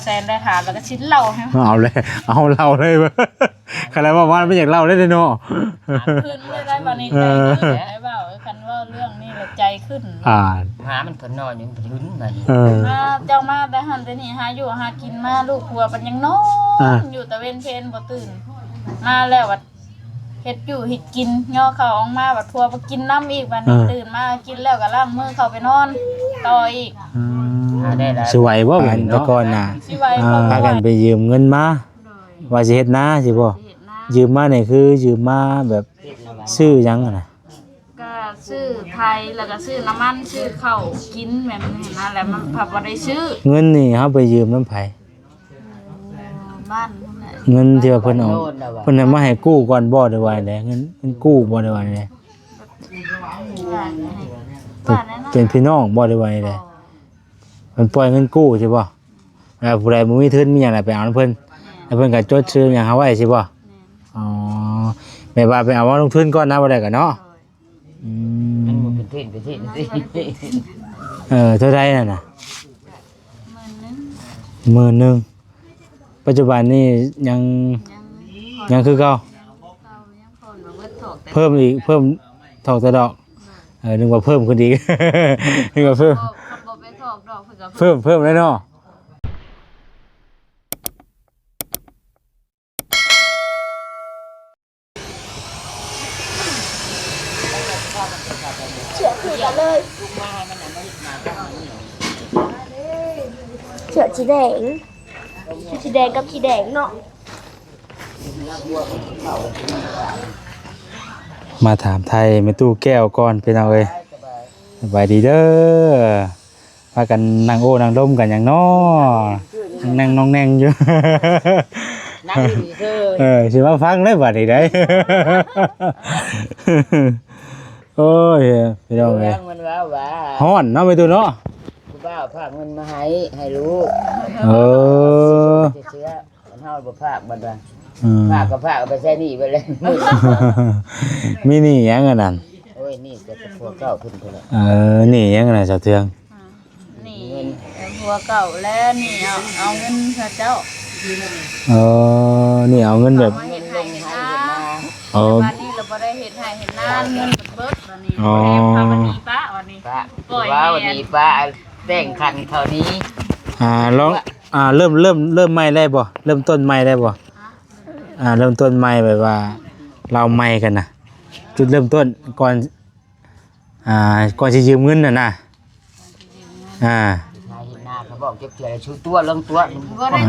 แซนได้ถามแล้วก็ชิ้นเราให้เอาเลยเอาเราเลยใครบอกว่าไม่อยากเล่าได้เลยเนาะขึ้นเลยได้วันนี้ใจขึ้นได้เปล่าคันว่าเรื่องนี้เลยใจขึ้นหามันก็นอนอยู่ลุ้นมันเจ้ามาแต่หันแต่นี่หาอยู่หากินมาลูกผัวมันยังนอนอยู่แต่เว้นเพนบ่ตื่นมาแล้ววัดเฮ็ดอยู่เฮ็ดกินย่อเขาออกมาวัดผัวมากินน้ำอีกวันนี้ตื่นมากินแล้วก็ล้างมือเข้าไปนอนต่ออีกสวยบ่เหมือนแต่ก่อนน่ะพากันไปยืมเงินมาว่าสิเฮ็ดนาสิบ่ยืมมานี่คือยืมมาแบบซื้อหยังน่ะก็ซื้อไทยแล้วก็ซื้อน้ำมันซื้อข้าวกินแบบนี้นะแล้วมันผับบ่ได้ซื้อเงินนี่เฮาไปยืมน้ำไผบ้านเงินที่ว่าเพิ่นเอาเพิ่นมาให้กู้ก่อนบ่ได้ว่าแหละเงินกู้บ่ได้ว่าแหละเป็นพี่น้องบ่ได้ว่าแหละมันปล่อยเงินกู้ใช่ป่ะผู้ใดบ่มีทุนมีหยังน่ะไปเอาเพิ่นแล้วเพิ่นก็จดชื่อหยังเฮาไว้ใช่ป่ะอ๋อแม่ว่าไปเอามาลงทุนก่อนนะบ่ได้ก็เนาะมันบ่เป็นที่สิเท่าใดนั่นน่ะ10,000ปัจจุบันนี้ยังคือเก่าเพิ่มอีกเพิ่มถอกตะดอกนึกว่าเพิ่มขึ้นอีกนึกว่าเพิ่มแล้วเนาะเชื่อคือกันเลยเชื่อสีแดงสีแดงกับสีแดงเนาะมาถามไทยแม่ตู้แก้วก่อนเป็นเอาเอ้ยสบายดีเด้อพากันนั่งโอ้นั่งดมกันอย่างน้อนั่งน้องแนงอยู่นั่งดีเด้สิมาฟังได้บัดนี้ได้โอ้ยพี่น้องเอ้ยมันว่าฮ้อนเนาะแม่ตู้เนาะผู้บ่าวฝากเงินมาให้ลูกเชื่อมันเฮาบ่ฝากบัดว่าฝากก็ฝากไปใช้หนี้ไปเลยมีหนี้หยังอันนั้นโอ้ยนี่ก็ผัวเก่าขึ้นพุ่นแหละหนี้หยังอันนั้นเจ้าเทืองนี่ผัวเก่าแล้วนี่เอาเงินพระเจ้านี่เอาเงินแบบเฮ็ดให้เฮ็ดนาวันนี้เราบ่ได้เฮ็ดให้เฮ็ดนาเงินเบิดวันนี้พาวันนี้ป้าวันนี้ปล่อยวันนี้ป้าแต่งคันเท่านี้ลองเริ่มใหม่ได้บ่เริ่มต้นใหม่ได้บ่เริ่มต้นใหม่แบบว่าเราใหม่กันนะจุดเริ่มต้นก่อนสิยืมเงินน่ะนะเขาบอกเจ็บเจ็บชูตัวเรื่องตัว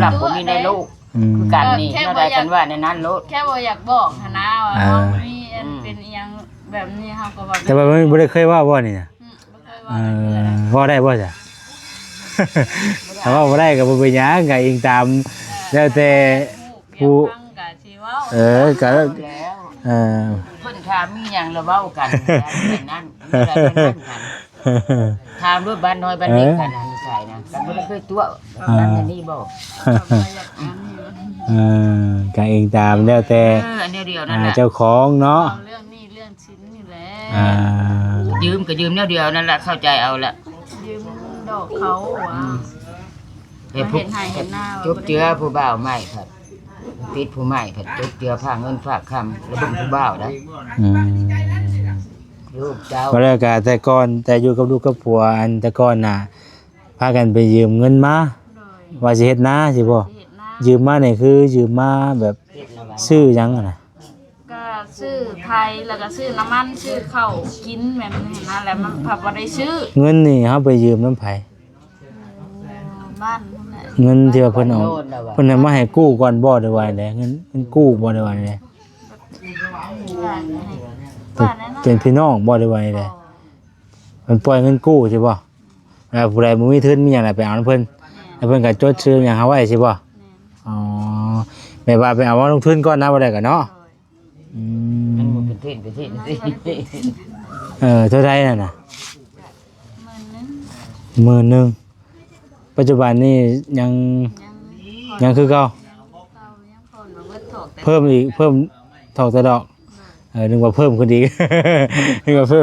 หลับผมมีในโลกคือการนี่เราได้กันว่าในนั้นโลกแค่บ่อยากบอกนะว่ามีเป็นอีหยังแบบนี้เฮาก็ว่าแต่ว่าบ่ได้เคยว่าบ่นี่น่ะว่าได้บ่จ้ะถ้าว่าบ่ได้ก็บ่เป็นหยังก็อิงตามแล้วแต่ผู้ก็เพิ่นถามมีหยังเราเว้ากันแบบนั้นกันถามด้วยบ้านน้อยบ้านเล็กกันนิสัยนะกันบ่ได้เคยตัวนั่นนี่บ่ก็อิงตามแล้วแต่อันเดียวนั่นแหละเจ้าของเนาะเรื่องนี้เรื่องชิ้นนี่แหละยืมก็ยืมแนวเดียวนั่นแหละเข้าใจเอาละยืมดอกเขาเห็นให้เห็นหน้าจุ๊บเจือผู้บ่าวใหม่ครับติดผู้ใหม่ผัดจุ๊บเจือฝากเงินฝากคำแล้วเป็นผู้บ่าวได้ลูกเจ้าก็แล้วก็แต่ก่อนแต่อยู่กับลูกกับผัวอันแต่ก่อนน่ะพากันไปยืมเงินมาว่าสิเฮ็ดนาสิบ่ยืมมานี่คือยืมมาแบบซื้อหยังน่ะก็ซื้อไทยแล้วก็ซื้อน้ำมันซื้อข้าวกินแบบนี้นะแล้วมันผับบ่ได้ซื้อเงินนี่เฮาไปยืมน้ำไผบ้านเงินที่ว่าเพิ่นเอาเพิ่นมาให้กู้ก่อนบ่ได้ว่าแหละเงินกู้บ่ได้ว่าแหละเป็นพี่น้องบ่ได้ว่าแหละมันปล่อยเงินกู้ใช่ป่ะผู้ใดบ่มีทุนมีหยังน่ะไปเอาเพิ่นแล้วเพิ่นก็จดชื่อหยังเฮาไว้ใช่ป่ะอ๋อแม่ว่าไปเอามาลงทุนก่อนนะบ่ได้ก็เนาะมันบ่เป็นที่เท่าใดนั่นน่ะ10,000ปัจจุบันนี้ยังคือเก่าเพิ่มอีกเพิ่มถอกตะดอกนึกว่าเพิ่มขึ้นอีกนึกว่าเพิ่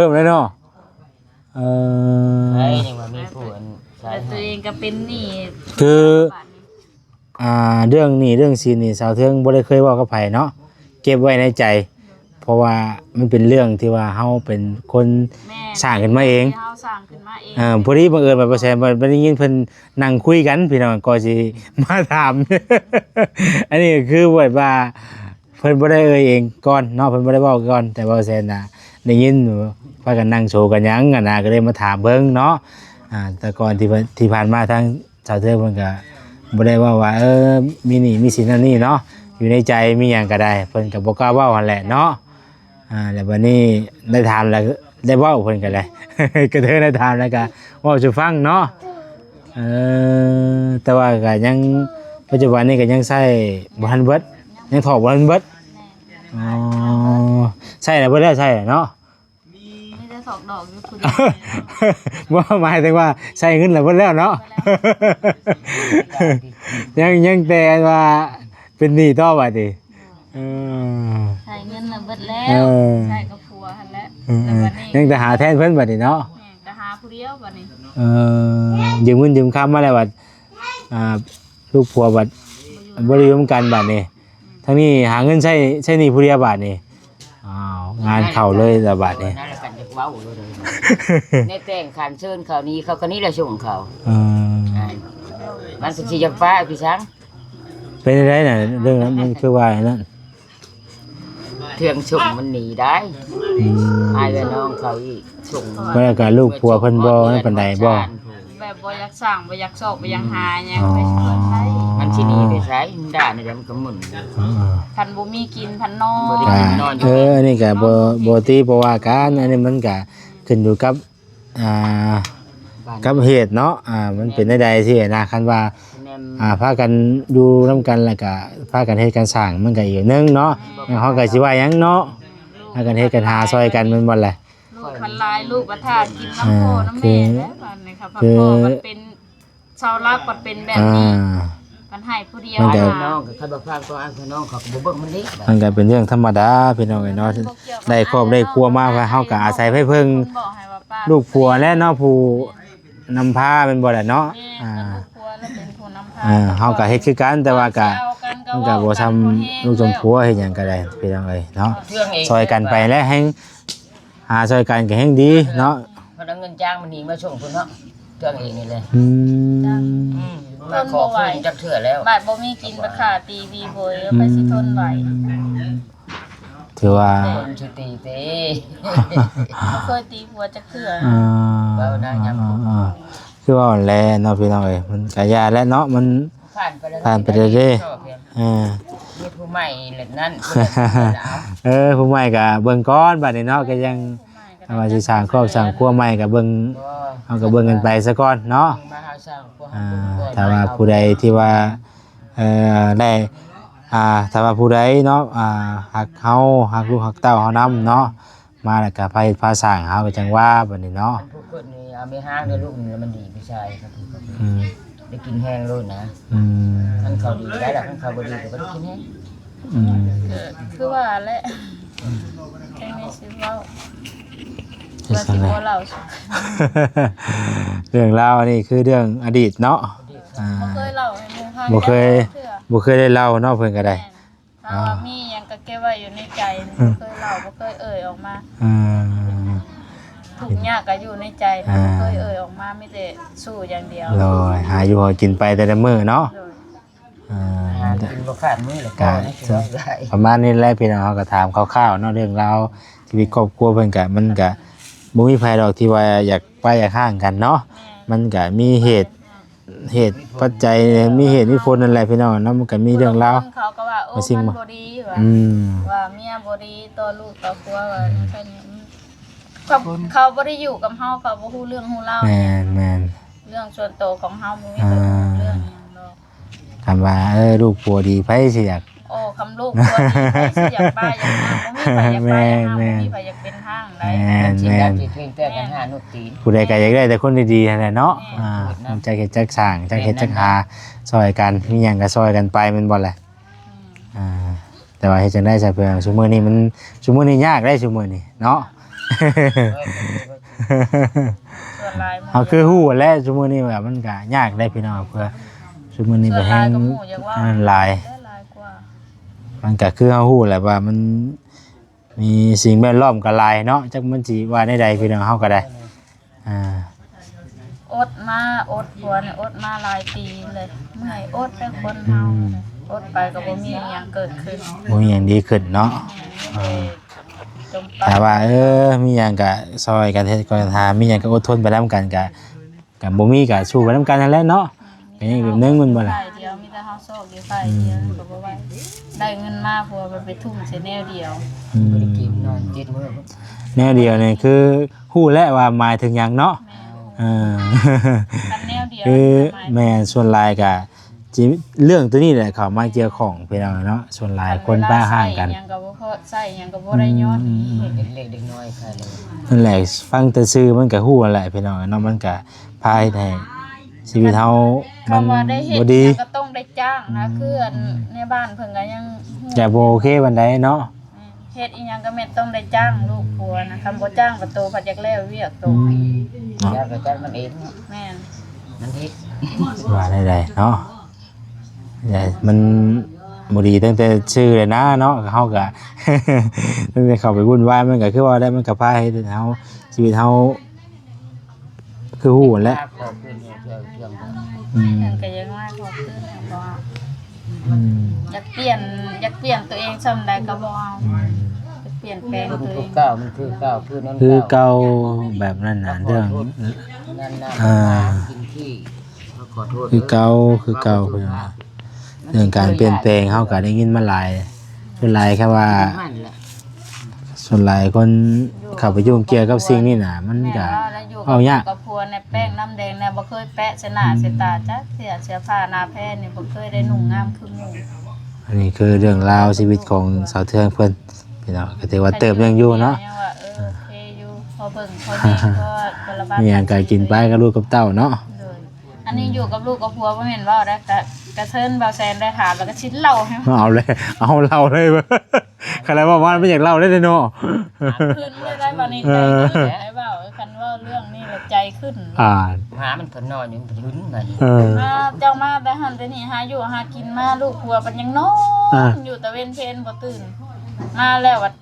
มแล้วเนาะไอ้นี่ว่ามีผู้ แต่ตัวเองก็เป็นหนี้ คือเรื่องนี้เรื่องซีนนี่สาวเทืองบ่ได้เคยเว้ากับไผเนาะเก็บไว้ในใจ เพราะว่ามันเป็นเรื่องที่ว่าเฮาเป็นคน แม่ สร้างขึ้นมาเอง เฮาสร้างขึ้นมาเอง พอดีบังเอิญว่าประแสบ่ได้ยินเพิ่นนั่งคุยกันพี่น้องก็สิมาถาม อันนี้ก็คือว่าเพิ่นบ่ได้เอ่ยเองก่อนเนาะเพิ่นบ่ได้เว้าก่อนแต่ว่าแซนน่ะได้ยินพากันนั่งโชว์กันหยังกันน่ะก็เลยมาถามเบิ่งเนาะแต่ก่อนที่ผ่านมาทางสาวเทืองเพิ่นก็บ่ได้เว้าว่ามีหนี้มีสินอันนี้เนาะอยู่ในใจมีหยังก็ได้เพิ่นก็บ่กล้าเว้าหั่นแหละเนาะแล้วบัดนี้ได้ถามแล้วได้เว้าเพิ่นก็ได้ ก็เธอได้ถามแล้วก็เว้าสู่ฟังเนาะแต่ว่าก็ยังปัจจุบันนี้ก็ยังใช้บ่ทันเบิดยังถอกบ่ทันเบิดอ๋อใช่แล้วเบิดแล้วใช่เนาะ ไม่ได้ถอกดอกอยู่คุณ ว่าหมายถึงว่าใช้เงินแล้วเบิดแล้วเนาะ ยังแต่ว่าเป็นหนี้ต่อบัดนี้ใช้เงินน่ะเบิดแล้ว เออ ใช้กับผัวหั่นแหละ ยังแต่หาแทนเพิ่นบัดนี้เนาะ แม่ก็หาผู้เดียวบัดนี้ ยืมเงินยืมคำมาแล้วบัดลูกผัวบัดบ่ได้ยืมกันบัดนี้ทั้งนี้หาเงินใช้หนี้ผู้เดียวบัดนี้อ้าวงานเข้าเลยละบัดนี้ นั่นแหละกันจะเว้าเลยในแต่งขันเชิญเขานี้เขาคนนี้แหละช่วงเขามันสิจะฟ้าพี่ช้าง เป็นได้น่ะเรื่องนั้นมันคือว่าอะไรนั่น เทืองชุ่มมันหนีได้อายกับน้องเขาอีกชุ่ม เมื่อกับลูกผัวเพิ่นบ่นั่นปานใดบ่ แบบบ่อยากสร้างบ่อยากสอกบ่อยากหาหยังไปช่วยใช้ มันสิหนีไปใช้มันด่าในเดี๋ยวมันก็หมุน พันบ่มีกินพันนอ บ่ น ได้ อันนี้ก็บ่ตีบ่ว่ากันอันนี้มันก็ขึ้นอยู่กับกับเหตุเนาะมันเป็นได้ใดที่นะคันว่าพากันอยู่นำกันแล้วก็พากันเฮ็ดกันสร้างมันก็อีกนึงเนาะเฮาก็สิว่าหยังเนาะพากันเฮ็ดกันหาซอยกันแม่นบ่ล่ะ ลูกพันลายลูกประทานกินน้ำพ่อน้ำแม่แล้วบัดนี้ครับพ่อมันเป็นชาวลาวก็เป็นแบบนี้มันให้ผู้เดียว น้องก็คันบ่ฟังก็อ้างน้องเขาก็บ่เบิ่งมันดิ มันก็เป็นเรื่องธรรมดาพี่น้องเนาะได้ครอบได้ครัวมาว่าเฮาก็อาศัยไผเพิ่งลูกผัวและเนาะผู้นำพาเป็นบ่ล่ะเนาะเฮาก็เฮ็ดคือกันแต่ว่าก็มันก็บ่ทำลูกสมผัวเฮ็ดหยังก็ได้พี่น้องเอ้ยเนาะซอยกันไปและแฮงหาซอยกันก็แฮงดีเนาะ เพราะเงินจ้างมันหนีมาส่งพุ่นเนาะเทืองเองนี่เลย มาขอคืนจักเทื่อแล้ว บาดบ่มีกินราคาตีวีโบยไปสิทนไหว ถือว่า คนสิตีเต้ บ่เคยตีผัวจักเทื่อ คือว่าแลเนาะพี่น้องเอ้ยมันก็ยาแล้วเนาะมัน ผ่านไปเรื่อยๆมีผู้ใหม่เล่นนั่น ผู้ใหม่ก็เบิ่งก่อนบัดนี้เนาะก็ยังว่าสิสร้างครอบสร้างครัวใหม่ก็เบิ่งเฮาก็เบิ่งกันไปซะก่อนเนาะถ้าว่าผู้ใดที่ว่าได้ถ้าว่าผู้ใดเนาะฮักเฮาฮักลูกฮักเต้าเฮานำเนาะมาแล้วก็พาสร้างเฮาก็จังว่าบัดนี้เนาะ ทุกคนนี่เอาไม่ห้างเด้อลูกนี่มันดีพี่ชายครับได้กินแห้งโลดนะท่านเขาดีได้ล่ะท่านเขาบ่ดีก็บ่ได้กินแห้ง คือว่าแหละแค่นี้สิเว้าว่าสิบ่เล่าสิ เรื่องราวนี่คือเรื่องอดีตเนาะบ่เคยเล่าให้หมู่ฟัง บ่เคยได้เล่าเนาะเพิ่นก็ได้ ถ้าว่ามีหยังก็เก็บไว้อยู่ในใจบ่เคยเล่าบ่เคยเอ่ยออกมาทุกอย่างก็อยู่ในใจบ่เคยเอ่ยออกมามีแต่สู้อย่างเดียว โดยหาอยู่หากินไปแต่ละมื้อเนาะกินบ่ขาดมื้อเลยก็ได้ ประมาณนี้แหละพี่น้องเขาก็ถามคร่าวๆเนาะเรื่องราวชีวิตครอบครัวเพิ่นก็มันก็บ่มีไผดอกที่ว่าอยากไปอยากห่างกันเนาะมันก็มีเหตุปัจจัยมีเหตุมีผลนั่นแหละพี่น้องเนาะมันก็มีเรื่องราว เขาก็ว่าโอ้มันบ่ดีว่าเมียบ่ดีต่อลูกต่อครัวว่าแค่นี้เขาบ่ได้อยู่กับเฮาเขาบ่ฮู้เรื่องฮู้เล่า แม่น เรื่องส่วนตัวของเฮาบ่มีเรื่องหยังดอก คำว่าลูกผัวดีไผสิอยาก โอ้คำลูกตัวนี้ไปสิอยากไปอยากมาบ่มีไผอยากไปอยากมาบ่มีไผอยากเป็นทางใด จริงแล้วที่เพียงแต่กันหานุตีน ผู้ใดก็อยากได้แต่คนดีๆนั่นแหละเนาะจักเฮ็ดจักสร้างจักเฮ็ดจักหาซอยกันมีหยังก็ซอยกันไปแม่นบ่ล่ะแต่ว่าเฮ็ดจังได๋ซะเพิ่นซุมื้อนี้ยากได้ซุมื้อนี้เนาะ ส่วน ลายหมู่ เฮาคือฮู้แหละซุมื้อนี้แบบมันก็ยากได้พี่น้องเพื่อซุมื้อนี้ ส่ ไป วน แฮ ลาย ง กับหมู่อยากว่า หลาย ได้หลายกว่า มันก็คือเฮาฮู้แหละว่ามันมีสิ่งแวดล้อมก็หลายเนาะจักมันสิว่าได้ใดพี่น้องเฮาก็ได้อ่า อดมาอดผัวเนี่ยอดมาหลายปีเลยเมื่อยอดแต่คนเฮาอดไปก็บ่มีหยังเกิดขึ้น บ่มีหยังดีขึ้นเนาะ จมไป แต่ว่ามีหยังก็ซอยกันเฮ็ดก็ทามีหยังก็อดทนไปนํกันก็บ่มีก็สู้ไปนํกันนั่นแหละเนาะก็ยังแบบนึงมันบ่ล่ะ ฝ่ายเดียวมีแต่เฮาโชคดีฝ่ายเดียวก็บ่ไหวได้เงินมาผัวไปทุ่มใส่แนวเดียว อืม บ่ได้กินนอน7มื้อ แนวเดียวนี่คือฮู้แล้วว่าหมายถึงหยังเนาะเออ อันแนวเดียว คือแม่ส่วนหลายก็จิเรื่องตัวนี้แหละเข้ามาเกี่ยวของพี่น้องเนาะส่วนหลายคนป้าห่างกัน ใส่หยังก็บ่พอใส่หยังก็บ่ได้ยอดอีก เด็กเล็กเด็กน้อยใครเลย นั่นแหละฟังแต่ซื่อมันก็ฮู้แหละพี่น้องเนาะมันก็พาให้ได้ชีวิตเฮามัน คำว่าได้เฮ็ด บ่ดี ก็ต้องได้จ้างนะคืออันในบ้านเพิ่นก็ยัง จะบ่โอเคปานใดเนาะ เฮ็ดอีหยังก็แม่นต้องได้จ้างลูกผัวนะคำบ่จ้างก็โตพัดอยากแล้วเวียกโต เนาะ ญาติก็จัดมันเองเนาะ แม่น มันเฮ็ด ว่าได้เนาะแต่มันบ่ดีตั้งแต่ชื่อเลยนะเนาะเฮาก็ ตั้งแต่เข้าไปวุ่นวายมันก็คือว่าได้มันก็พาให้เฮาชีวิตเฮาคือฮู้แหละ ขอบคุณเจ้าเรื่อง อืม เพิ่นก็ยังว่าขอบคุณเพราะว่า อืม อยากเปลี่ยนตัวเองซำใดก็บ่เอาจะเปลี่ยนแปลง มัน ตัวเอ คือง เก่ามันคือเก่าคือนั้น คือเก่าแบบนั้นน่ะเรื่อง นั่นน่ะ อ่า กินที่ขอโทษ คือเก่าคือเรื่องการเปลี่ยนแปลงเฮาก็ได้ยินมาหลายส่วนหลายแค่ว่า มันแหละ ส่วนหลายคนเข้าไปยุ่งเกี่ยวกับสิ่งนี้น่ะมัน แม่ ก็ ว่าแล้วอยู่ เอายาก กับผัวในแป้งน้ำแดงเนี่ยบ่เคยแปะเสยหน้าเสยตาจักเสียเสื้อผ้าหน้าแพรนี่บ่เคยได้นุ่งงามคือหมู่ อันนี้คือเรื่องราวชีวิตของสาวเทืองเพิ่นพี่น้องก็ถือว่าเติบยังอยู่เนาะ ยังว่าโอเคอยู่พอเบิ่งพอดีก็คนละบ้าน มีหยังก็กินไปกับลูกกับเต้าเนาะ เลยอันนี้อยู่กับลูกกับผัวบ่แม่นเว้าได้แต่กระเทินเบาแซนได้ถามแล้วก็ชิ้นเหล้าให้ เอาเลยเอาเล่าเลยเว้ยใครว่าว่าไม่อยากเล่าได้เลยเนาะ ขึ้นเลยได้บ่นี่ใจขึ้นได้เว้าคันเว่าเรื่องนี้แล้วใจขึ้น อ่า หามันก็นอนอยู่มันลุ้นกัน มาเจ้ามาแต่หันแต่นี่หาอยู่หากินมาลูกผัวมันยังนอน อ่า อยู่แต่เว้นเพลนบ่ตื่น มาแล้ววัด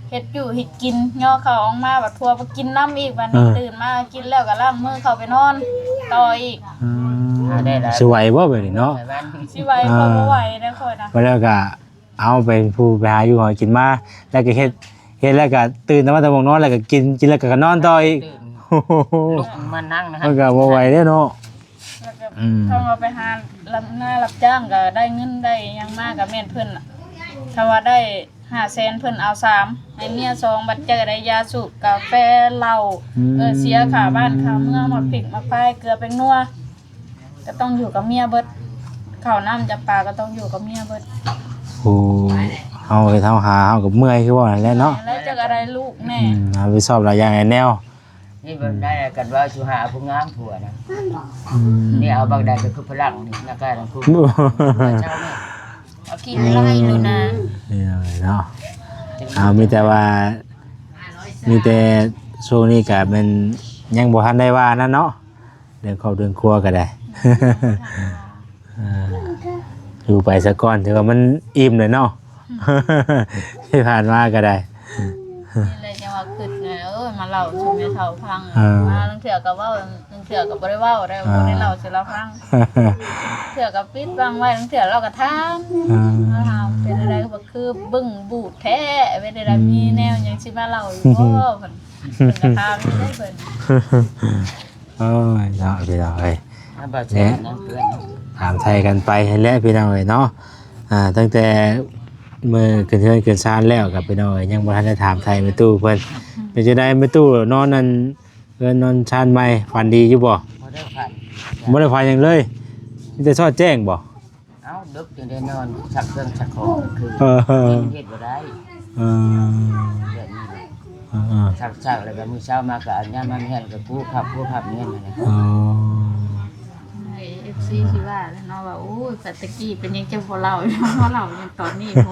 เฮ็ดอยู่เฮ็ดกินย่อเขาออกมาบัดผัวบ่กินน้ำอีกวันนี้ตื่นมากินแล้วก็ล้างมือเข้าไปนอนต่ออีก สวยบ่แบบนี้เนาะ สิไหวพอบ่ไหวได้ค่อยนะ มาแล้วก็เอาเป็นผู้ไปหาอยู่หอกินมาแล้วก็เฮ็ดแล้วก็ตื่นมาแต่วงนอนแล้วก็กินแล้วก็นอนต่ออีกโอ้โห ลุกมานั่งนะฮะ มันก็บ่ไหวเด้อเนาะ แล้วก็ อืม ถ้ามาไปหารับหน้ารับจ้างก็ได้เงินได้หยังมากก็แม่นเพิ่นน่ะถ้าว่าได้500,000เพิ่นเอา3ให้เมีย2บัดเจอได้ยาสูบกาแฟเหล้าเสียค่าบ้านค่าเมืองหมดพริกมาพายเกลือเป็นนัวก็ต้องอยู่กับเมียเบิดข้าวน้ำจับปลาก็ต้องอยู่กับเมียเบิด โอ้เฮาไปเท่าหาเฮาก็เมื่อยคือว่านั่นแหละเนาะ แล้วจะอะไรลูกแน่ เอาไปสอบหลายอย่างไอ้แนว นี่มันได้กันว่าชูหาผู้งามผัวนะ อืม นี่เอาบางใดก็คือพลังนี่นักการทั้งคู่เจ้าแม่ เอากินไล่เลยนะ นี่เลยเนาะเอามีแต่ว่ามีแต่ช่วงนี้ก็เป็นยังบ่ทันได้ว่านั่นเนาะเรื่องครอบเรื่องครัวก็ได้ อยู่ไปซะก่อนถือว่ามันอิ่มเลยเนาะ ที่ผ่านมาก็ได้ นี่เลยจังว่าขึ้นไงมาเล่าสู่แม่เฒ่าฟัง อ่าม มาลังเถื่อก็เว้าลังเถื่อก็บ่ได้เว้าได้บ่ได้เล่าสิเราฟังเถื่อก็ปิดบังไว้ลังเถื่อเราก็ถามเราถามเป็นอะไรก็บ่คือบึ้งบูดแท้เป็นอะไรมีแนวหยังสิมาเล่าอยู่บ่เพิ่นก็ถามอยู่ได้เพิ่น โอ้ยเนาะพี่น้องเอ้ย ถ้าบ่แซ่บนั่นเพื่อน ถามไทยกันไปให้แล้วพี่น้องเอ้ยเนาะตั้งแต่เมื่อเกินเทือนเกินซานแล้วกับพี่น้องเอ้ยยังบ่ทันได้ถามไทยแม่ตู้เพิ่นเป็นจังได๋แม่ตู้นอนนั่นเอิ้นนอนชานใหม่ฝันดีอยู่บ่ บ่ได้ผ่าน บ่ได้ฝันหยังเลยมีแต่ซอดแจ้งบ่ เอ้าดึกจึงได้นอนชักเครื่องชักของคือ เออ เฮ็ดบ่ได้ เออ เดี๋ยวนี้ เออ ชักแล้วก็มื้อเช้ามาก็อันยามมาเฮ็ดก็ผู้ขับเงินนั่นแหละ อ๋อ ไอ้ FC สิว่าแล้วเนาะว่าโอ้ยแต่ตะกี้เป็นยังจังบ่เล่าอยู่บ่เล่ายังตอนนี้บ่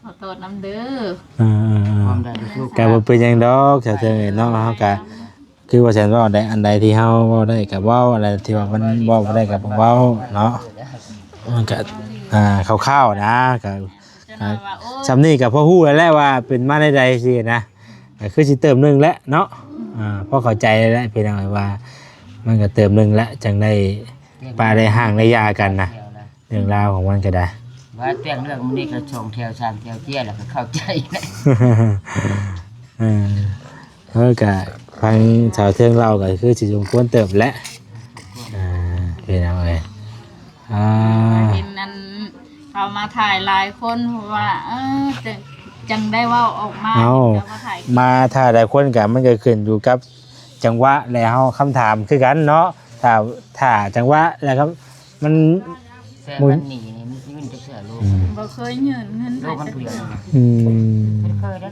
ขอโทษนำเด้อ เออ ความได้ทุก ก็บ่เป็นหยังดอกชาวเทิงเนาะเฮาก็ คือว่าฉันว่าได้อันใดที่เฮาเว้าได้ก็เว้าอะไรที่ว่ามันเว้าบ่ได้ก็บ่เว้าเนาะมันก็คร่าวๆนะก็ จะน่าว่าโอ้ สำนี้ก็พอฮู้แล้วแหละว่าเป็นมาได้ใดสินะก็คือสิเติมหนึงแล้วเนาะพอเข้าใจแล้วพี่น้องว่ามันก็เติมหนึงแล้วจังได้ปลาได้ห่างได้ยากันนะเรื่องราวของมันก็ได้ ว่าเตียงเรื่องมันนี่ก็ชงแถวชามแถวเจี้ยแล้วก็เข้าใจนะ ก็ฟังชาวเทืองเราก็คือสิสมควรเติบและพี่น้องเอ้ย เห็นนั้นเขามาถ่ายหลายคนเพราะว่าจังได้เว่าออกมา เอา แล้วมาถ่าย มาถ้าหลายคนก็มันก็ขึ้นอยู่กับจังหวะแล้วคำถามคือกันเนาะถ้าจังหวะแล้วครับมัน แซ่มันหนีนี่มันจะเชื่อลูก บ่เคยยืนเงิน ลูกมันเปลี่ยน อืม ไม่เคยนะ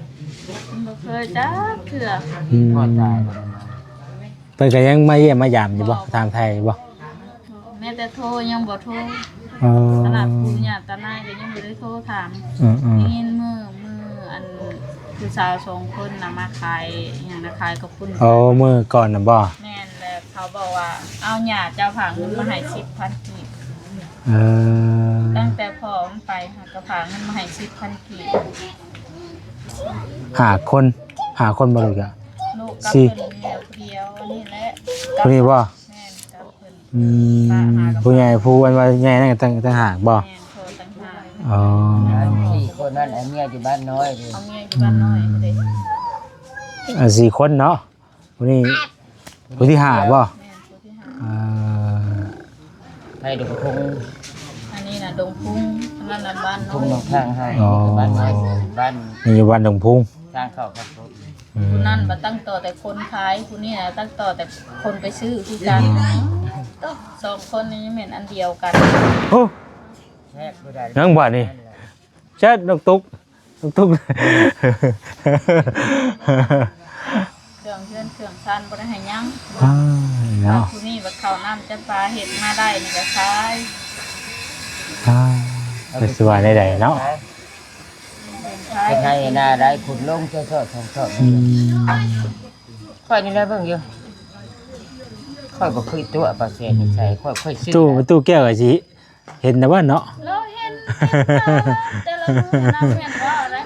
บ่เคยจ้าเถื่อ พอตาย เพิ่นก็ยังมาเยี่ยมมายามอยู่บ่ทางไทยบ่ แม้แต่โทรยังบ่โทร อ๋อ ตลาดปูเนี่ยตาหน้าก็ยังบ่ได้โทรถาม อืม ยินมืออันผู้สาว2คนน่ะมาขายอย่างนะขายกับคุณ โอ้มื้อก่อนน่ะบ่ แม่นแล้วเขาบอกว่าเอาหญ้าเจ้าผางเงินมาให้10,000กีบ เออ ตั้งแต่พอมันไปหากระผางเงินมาให้10,000กีบ หาคนบ่เลยก็ ลูกกับเพิ่นเดียวนี่แหละ คนนี้บ่ แม่นกับเพิ่น ผู้ใหญ่ผู้วันว่าใหญ่นั่นก็ตั้งหากบ่ แม่นโทรต่างหาก อ๋อ 4 คนนั้นไอ้เมียอยู่บ้านน้อยดิ เอาเมียอยู่บ้านน้อยเด้ 4 คนเนาะผู้นี้ผู้ที่ห้าบ่ แม่นผู้ที่ห้า อ่า ให้เด็กคง อันนี้น่ะดงพุ่งอันนั้นน่ะบ้าน ค น้อง ย น้องข้างให้บ้านน้อยบ้าน นี่อยู่บ้านดงพุง ทางเข้าครับ ผู้นั้นบ่ตั้งต่อแต่คนขายผู้นี้น่ะตั้งต่อแต่คนไปซื้อคือกันสองคนนี้เหมือนอันเดียวกัน โอ้ แทกบ่ได้ ยังบ่นี่เช็ดนกตุ๊ก เครื่องเพื่อนเครื่องซันบ่ได้ให้ยัง อ้าวเนาะ ผู้นี้บัดเข้าน้ำจะปลาเห็ดมาได้นี่ก็ขาย ไปสวยได้เนาะ ขาย เป็นให้หน้าได้ขุดลงเจ้าทองค่อยนี่ได้เบิ่งอยู่ค่อยบ่เคยตัวปลาเสียนี่ใส่ค่อยซื้อ ตู้แก้วก็สิเห็นนะว่าเนาะ เราเห็นแต่เราน้ำเห็นว่าอะไร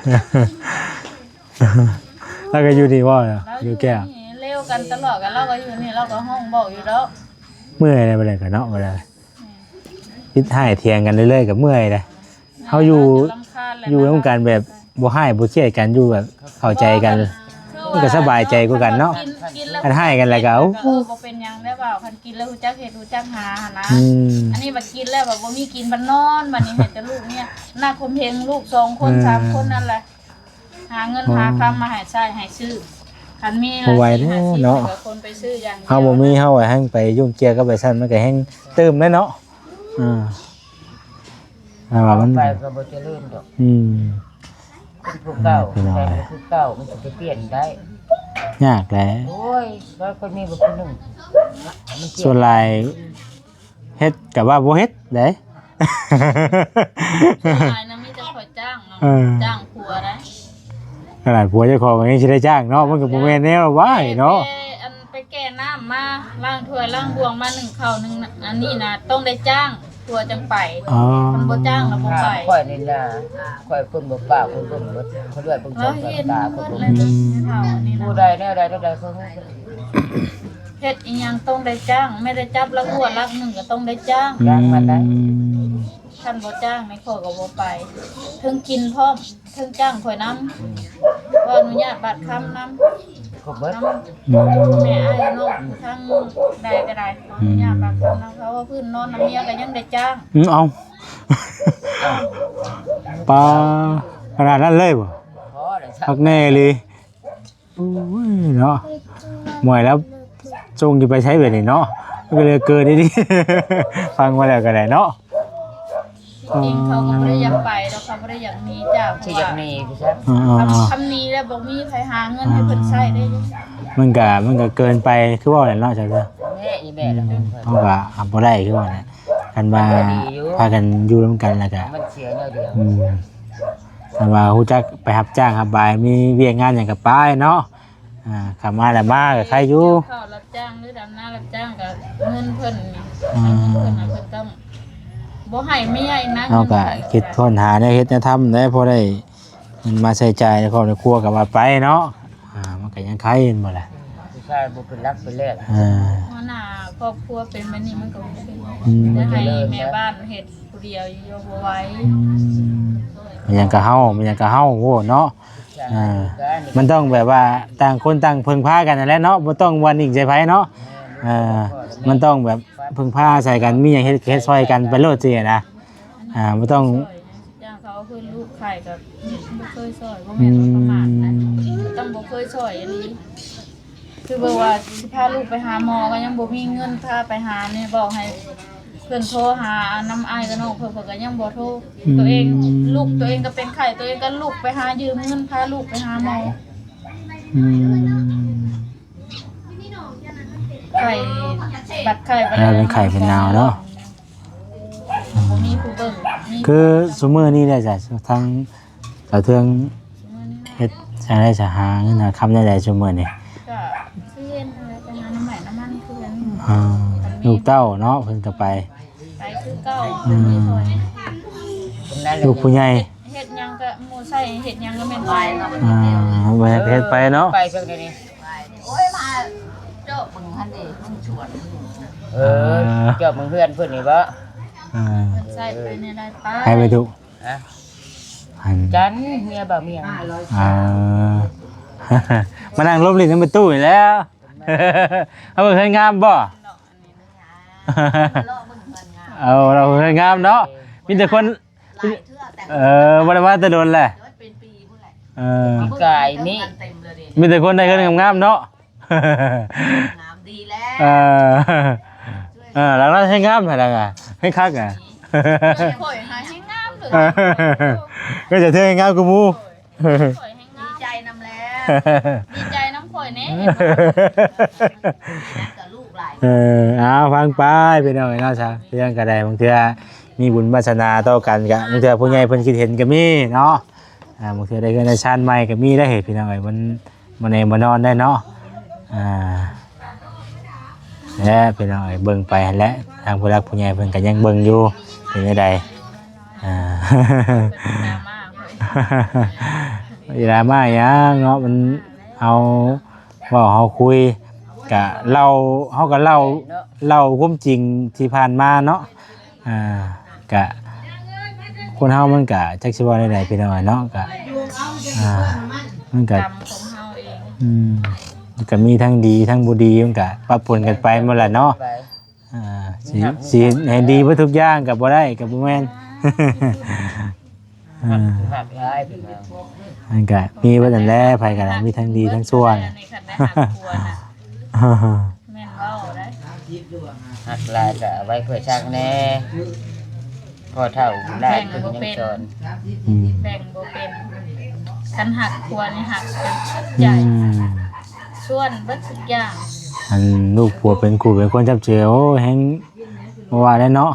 แล้วก็อยู่นี่ว่า เราอ อยู่ ยู่ แก้ว นี่เร็วกันตลอดกันเราก็อยู่นี่เราก็ห้องบอกอยู่แล้ว เมื่อยอะไรบ่ได้ก็เนาะบ่ได้คิดให้เถียงกันเรื่อยๆก็เมื่อยเลยเฮาอยู่นำกันแบบบ่ให้บ่เครียดกันอยู่แบบเข้าใจกัน มันก็สบายใจกว่ากันเนาะ กันให้กันแล้วก็เอา บ่เป็นหยังได้เปล่าคันกินแล้วรู้จักเฮ็ดรู้จักหาหั่นนะ อืม อันนี้บัดกินแล้วแบบบ่มีกินบัดนอนบัดนี้เห็นแต่ลูกเนี่ยหน้าคมเพลงลูก2คน3คนนั่นแหละหาเงินหาคำมาให้ใช้ให้ซื้อคันมี บ่ไหวเด้อเนาะ คนไปซื้ออย่างดียว เฮาบ่มีเฮาให้ไปยุ่งเกี่ยวกับไปซั่นมันก็แฮงเติมได้เนาะว่ามัน ไปก็บ่เจริญดอก อืม เป็นผู้เก่าแต่ผู้เก่ามันจะไปเปลี่ยนได้ ยากแหละ โอ้ยแล้วคนนี้บ่คนหนึงมันเปลี่ ส่ ย วน นหลายเฮ็ดก็ว่าบ่เฮ็ดเด้ นายนะมีแต่คอยจ้างเนาะ เออ จ้างผัวนะ ขนาดผัวเจ้าของมันยังสิได้จ้างเนาะมันก็บ่แม่นแนวว่าเนาะ ไปแก่น้ำมาล้างถ้วยล้างบวงมา1ข้าวนึงอันนี้นะต้องได้จ้างผัวจังไป อ๋อ มันบ่จ้างแล้วบ่ไป ค่อยนี่นะค่อยคนบ่ปากคนบ่บ่เขาด้วยเพิ่น เรา สอน เห็น ตา ห ค ม น ด บ่ เลยเด้อเฒ่าอันนี้นะ ผู้ใดแนวใดเท่าใดเขารู้ เฮ็ดอีหยังต้องได้จ้าง ไม่ได้จับลักหัวลักหนึ่งก็ต้องได้จ้าง จ้างมาได้ ท่านบ่จ้างในข้อก็บ่ไปเทิงกินพร้อมเทิงจ้างข่อยนำว่าอนุญาตบัตรคำนำ ครบเบิด นำแม่อ้ายน้องทั้งใดก็ได้ขออนุญาตบัตรคำนำเขาว่าพื้นนอนน้ำเมียก็ยังได้จ้าง เอาปลาขนาดนั้นเลยบ่ พอได้ พักแน่เลยโอ้ยเนาะหมวยแล้วจงจะไปใช้แบบนี้เนาะมันก็เลยเกินนี่ ฟังมาแล้วก็ได้เนาะ จริงเขาก็บ่ได้อยากไปแล้วเขาบ่ได้อยากหนีจ้าเพ สิ ราะ อยา ว่าก นี่พี่ซัก คำนี้แล้วบ่มีใครหาเงินให้เพิ่นใช้ได้ มันก็เกินไปคือว่าอะไรเนาะจ้ะจ้ะ แม่อีแม่ละเพิ่น เขาก็ทำบ่ได้คือว่านะกันว่าพากันอยู่ร่วมกันแล้วก็ มันเสียแนวเดียว อืมแต่ว่าฮู้จักไปรับจ้างรับบายมีเวียกงานหยังก็ไปเนาะ ขับมาแล้วมาก็ใครอยู่ ข้าวรับจ้างหรือดำนารับจ้างก็เงินเพิ่นนี่ อืม เพิ่นน่ะเพิ่นต้องบ่ให้เมียอีกนะ เฮาก็คิดค้นหาแนวเฮ็ดแนวทำได้พอได้เงินมาใช้จ่ายในครอบในครัวก็ว่าไปเนาะมันก็ยังใครเห็นบ่ล่ะ ผู้ชายบ่เป็นรักเป็นแรก หัวหน้าครอบครัวเป็นแบบนี้มันก็บ่เป็น อืม จะให้แม่บ้านเฮ็ดผู้เดียวอยู่บ่ไหว มันยังก็เฮาโว้เนาะมันต้องแบบว่าต่างคนต่างพึ่งพากันนั่นแหละเนาะบ่ต้องวันนิ่งใจไผเนาะมันต้องแบบพึ่งพาใส่กันมีหยังเฮ็ดซอยกันไปโลดสินะบ่ต้อง ย่างเขาคือลูกไข่ก็บ่เคยซอยบ่แม่นว่าประมาทนะต้องบ่เคยซอยอันนี้คือบอกว่าสิพาลูกไปหาหมอก็ยังบ่มีเงินพาไปหานี่บอกให้เพิ่นโทรหาน้ำอ้ายกับน้องเพิ่นก็ยังบ่โทรตัวเองลูกตัวเองก็เป็นไข้ตัวเองก็ลูกไปหายืมเงินพาลูกไปหาหมอไข่บัดไข่บัด เป็นไข่เป็นนาวเนาะ บ่มีผู้เบิ่งมี คือซุมื้อนี้ได้จ้ะทางสาวเทืองเฮ็ดจะได้จะหาเงินหาคำได้ซุมื้อนี้ ก็ซื้อเงินอะไรไปหาน้ำใหม่น้ำมันคือกัน ลูกเต้าเนาะเพิ่นก็ไป ไปคือเก่ามีซอย ลูกผู้ใหญ่ เฮ็ดหยังก็หมู่ใส่เฮ็ดหยังก็แม่นไปเนาะ บ่ให้เฮ็ดไปเนาะ ไปเพิ่นเดี๋ยวนี้ โอ้ยมาเจ้ามึงฮันเดมึงชวน เจ้ามึงเพื่อนเพิ่นนี่บ่ เพิ่นใส่ไปในได้ไป ให้ไปทุ ฮะ หัน จันเมียบ่เมีย มานั่งลบลิ้นในประตูอีกแล้ว เอาเพิ่นงามบ่ เลาะมึงเงินงาน เอาเราเพิ่นงามเนาะมีแต่คน หลายเทื่อแต่ บ่ได้มาแต่โดนแหละ เดี๋ยวเป็นปีพุ่นแหละ กายนี่ เต็มเลยดิ มีแต่คนได้เงินงามๆเนาะ งามดีแล้ว หลังนั้นให้งามให้ละไงให้คักอ่ะ ข่อยหาให้งามเลย ก็จะเท่งามกูมู ข่อยให้งา ดี ม ใจนำแล้ว ดีใจน้ำข่อยแน่ กับลูกหลาย เอาฟังไปเป็นเอาไงเนาะจ้ะเรื่องกระไดบางเทื่อมีบุญวาสนาต่อกันกะบางเทื่อผู้ใหญ่เพิ่นคิดเห็นก็มีเนาะบางเทื่อได้เงินได้ชาติใหม่ก็มีได้เหตุพี่น้องเอ้ยมันเองมานอนได้เนาะและพี่น้องเอ้ยเบิ่งไปหั่นแหละทางผู้รักผู้ใหญ่เพิ่นก็ยังเบิ่งอยู่เป็นจังได๋เป็นดราม่าข่อย ดราม่าหยังเนาะมันเอาเว้าเฮาคุยกะเล่าเฮาก็เล่าความจริงที่ผ่านมาเนาะกะคนเฮามันกะจักสิว่าได้ใดพี่น้องเนาะกะมันกะ กรรมของเฮาเอง ก็มีทั้งดีทั้งบ่ดีมันกะปรับปรุงกันไปหมดแหละเนาะ ไป สิให้ดีเบ่ทุกอย่างก็บ่ได้ก็บ่แม่น หักร้ายเป็นมา มันก็มีเบ่นั่นแหละไผก็มีทั้งดีทั้งชั่ว ในคันได้หักครัวน่ะแม่นเว้าได้ หักลายก็เอาไว้เพื่อช่างแน่พ่อเฒ่าได้เพิ่นยังสอน แบ่งบ่เป็นคันหักครัวนี่หักเป็นชุดใหญ่ส่วนเบิดทุกอย่าง อันลูกผัวเป็นกูเป็นคนจับเจือโอ้แฮงบ่ว่าได้เนาะ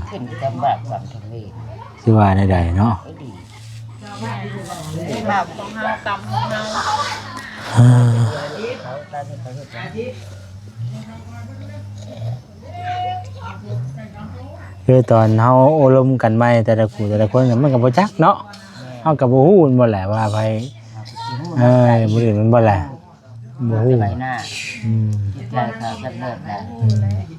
ขึ้นจำบาปความทำนี้ สิว่าได้ๆเนาะ ก็ดี บาปของเฮากรรมของเฮา เขาตามที่เขาเฮ็ดนะ คือตอนเฮาโอลมกันใหม่แต่ละคู่แต่ละคนก็มันก็บ่จักเนาะเฮาก็บ่ฮู้มันบ่แหละว่าไผบ่ได้มันบ่แหละบ่ฮู้ ใบหน้าจิตใจเขาสำเร็จแล้ว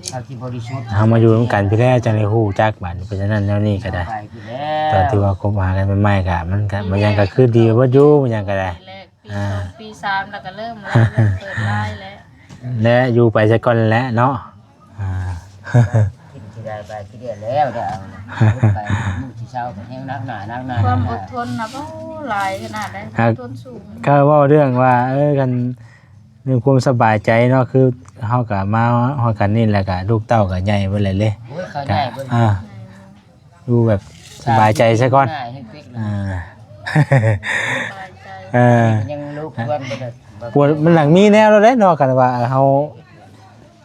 เขาที่บริสุทธิ์ เฮามาอยู่นำกันพี่แรกจังได้ฮู้จักบัดเพราะฉะนั้นแล้วนี่ก็ได้ ไปอยู่แล้ ตอน ว ที่ว่าคบหากันใหม่ๆก็มันก็บ่ยังก็คือดีบ่อยู่มันยังก็ได้ ปีแรกปีสองปีสามแล้วก็เริ่มแล้วเริ่มเปิดไล่แล้ว และอยู่ไปซะก่อนแหละเนาะ กินที่ได้ไปที่เดียวแล้วได้เอาไปมื้อที่เช้าก็แห้งนักหนานักหนา ความอดทนนะเบ้าหลายขนาดได้อดทนสูง ก็เว้าเรื่องว่ากันเรื่องความสบายใจเนาะคือเฮาก็มาฮอดกันนี่แหละก็ลูกเต้าก็ใหญ่เบิดเลย โอ้ยเขาใหญ่เบิ่ง ดูแบบสบายใจซะก่อน หาให้เป๊กเลย สบายใจ ยังลูกเพื่อนบ่ได้ ปวดมันหลังมีแนวแล้วเด้เนาะกันว่าเฮา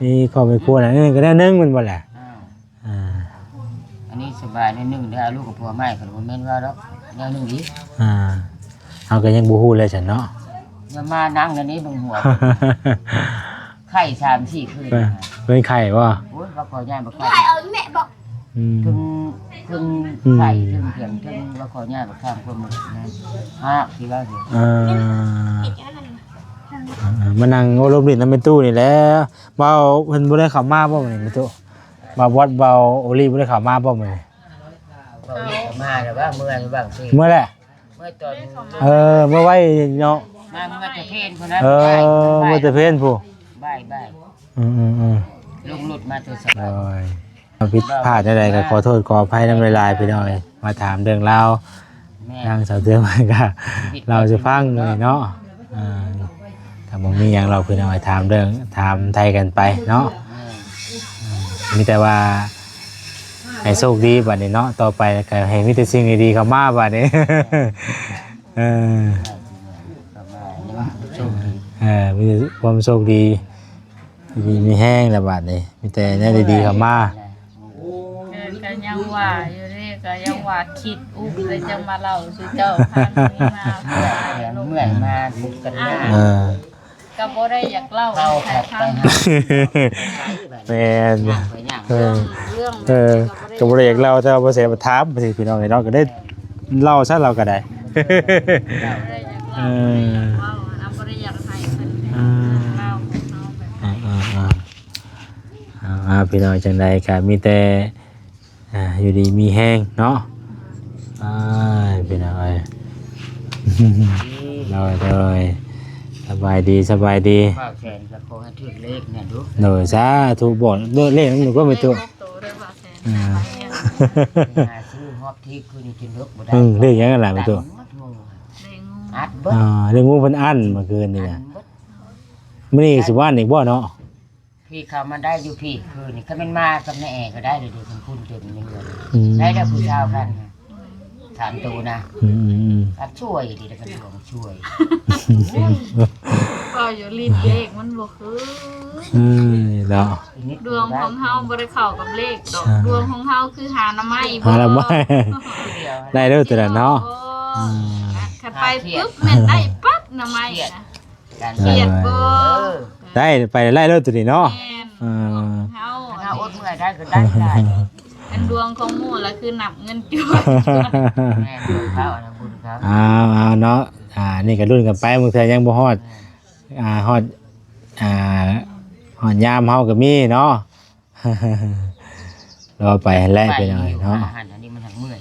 มีครอบครัวน่ะนี่ก็ได้นึงมันบ่แหละ อ้าวอันนี้สบายนิดนึงได้เอาลูกกับผัวใหม่เขาบ่แม่นว่าดอกแนวนึงอีก เฮ เอาก็ยังบ่ฮู้เลยฉันเนาะ อย่ามานั่งอันนี้เบิ่งหัวไข่3-4คืน เป็นไข่บ่ โอ้ยว่าขอย่าบ่ไข่ ถ่ายเอาแม่บอก อืม ถึงไข่ถึงเพียงถึงว่าขอย่าบ่ข้ามคนหมดนะฮะสิว่าสิ มานั่งโอลมดินนำเป็นตู้นี่แหละเบาเพิ่นบ่ได้เข้ามาบ่มื้อนี้เป็นตู้บ่าววัดเบาโอลีบ่ได้เข้ามาบ่มื้อนี้ บ่มีมาแต่ว่าเมื่อยบางสิ เมื่อแหละ เมื่อตอน เมื่อไว้เนาะ มาเมื่อจะเพนคนนั้น เมื่อแต่เพิ่นผู้ บ่าย อืม ลุงหลุดมาตัวส โอ้ยผิดพลาดใดๆก็ขอโทษขออภัยนำหลายๆพี่น้อยมาถามเรื่องราว แม่ ทางสาวเตือนมาก็เราจะฟังเลยเนาะถ้าบ่มีหยังเราพี่น้อยถามเรื่องถามไทยกันไปเนาะมีแต่ว่าให้โชคดีบัดนี้เนาะต่อไปก็ให้มีแต่สิ่งดีๆเข้ามาบัดนี้ มีแต่ความโชคดีมีแห้งแล้วบัดนี้มีแต่แนวดีๆเข้ามา ก็ยังว่าอยู่นี่ก็ยังว่าคิดอุ๊บเลยจังมาเล่าสู่เจ้าฟังนี่มา เมื่อยมาบุกกันหน้า ก็บ่ได้อยากเล่า เข้า ให้ ขัด ฟั ไป ง หา แม่น ไปย่าง เรื่อง ก็บ่ได้อยากเล่าแต่ว่าบ่เสียบ่ถามไปสิพี่น้องเนาะก็ได้เล่าซะเราก็ได้ บ่ได้อยากเล่าบ่ได้อยากให้เพิ่นเล่าเอาแบบ พี่น้องจังใดก็มีแต่อยู่ดีมีแห้งเนาะพี่น้องเอ้ยเลยสบายดี ข้าวแขนก็ขอให้ถึงเลขเนี่ยดู หนูซะถูกบอกเลขหนูก็ไม่ถูก โตได้ว่าแสน หาซื้อฮอบที่คืนนี้กินเลิกบ่ได้ เลขยังไงไม่ถูก อัดเบิด เรื่องงูมันอันเมื่อคืนนี่นะมื้อนี้สิว่าอีกบ่เนาะ พี่เขามาได้อยู่พี่คืนนี้ก็เป็นมากับนายแอก็ได้เลยคุณคุณเต็มเงินได้แล้วผู้ชาวกันถามตูนะรับช่วยดีแล้วก็ดวงช่วย ก็อยู่ลิ้นเลขมันบ่คือ เนาะ ดวงของเฮาบ่ได้เข้ากับเลขดอกดวงของเฮาคือหาหน่อไม้บ่ หาละไม้ได้เด้อตัวนั้นเนาะ คันไปปึ๊บแม่นได้ปั๊บหน่อไม้นะ การ เครียดบ่ ได้ไปไล่เด้อตัวนี้เนาะ แม่น เฮา ถ้าอดเมื่อยได้ก็ได้ได้ อันดวงของหมู่ละคือนับเงินจุด แม่บุญเขานะบุญเขา เอาเนาะนี่ก็รุ่นกันไปมึงเธอยังบ่ฮอดฮอดยามเฮาก็มีเนาะรอไปแลกไปหน่อยเนาะ อาหารอันนี้มันทั้งเมื่อย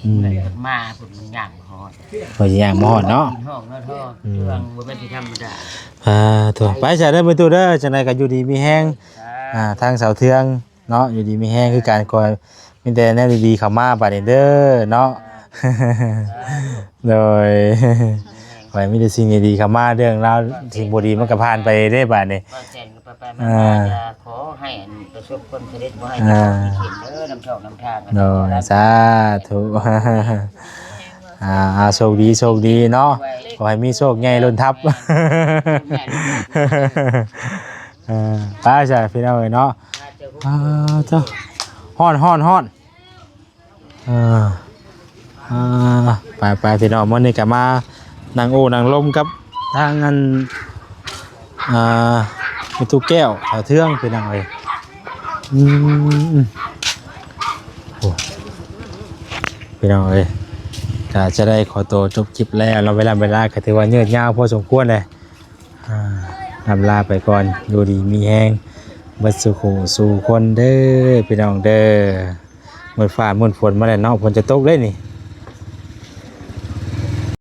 มาผมมันย่างหอด พอย่างบ่ฮอดเนาะ กินห้องแล้วท่อเครื่องบ่เป็นที่ธรรมดา ถูกไปใส่ได้ประตูเด้อจังได๋ก็อยู่ดีมีแฮงทางเสาเทืองเนาะอยู่ดีมีแฮงคือการคอยมีแต่แนวดีๆเข้ามาบัดนี้เด้อเนาะ โดยขอให้มีแต่สิ่งดีๆเข้ามาเรื่องราวสิ่งบ่ดีมันก็ผ่านไปได้บัดนี้ ก็แสนไปมาจะขอให้ประสบผลสำเร็จบ่ให้เห็นเด้อน้ำโชคนำทาง โดยสาธุ โชคดีเนาะขอให้มีโชคใหญ่ล้นทับ ป้าจ้ะพี่น้องเอ้ยเนาะเจ้าฮ้อนไปพี่น้องมื้อนี้ก็มานั่งโอ้นั่งลมกับทางอันมีตู้แก้วแถวเทืองพี่น้องเอ้ยพี่น้องเอ้ยก็จะได้ขอตัวจบคลิปแล้วเราเวลาก็ถือว่ายืดยาวพอสมควรเลยนำลาไปก่อนอยู่ดีมีแห้งบัดสุขสู่คนเด้อพี่น้องเด้อหมดฟ้าหมดฝนมาแล้วเนาะฝนจะตกได้นี่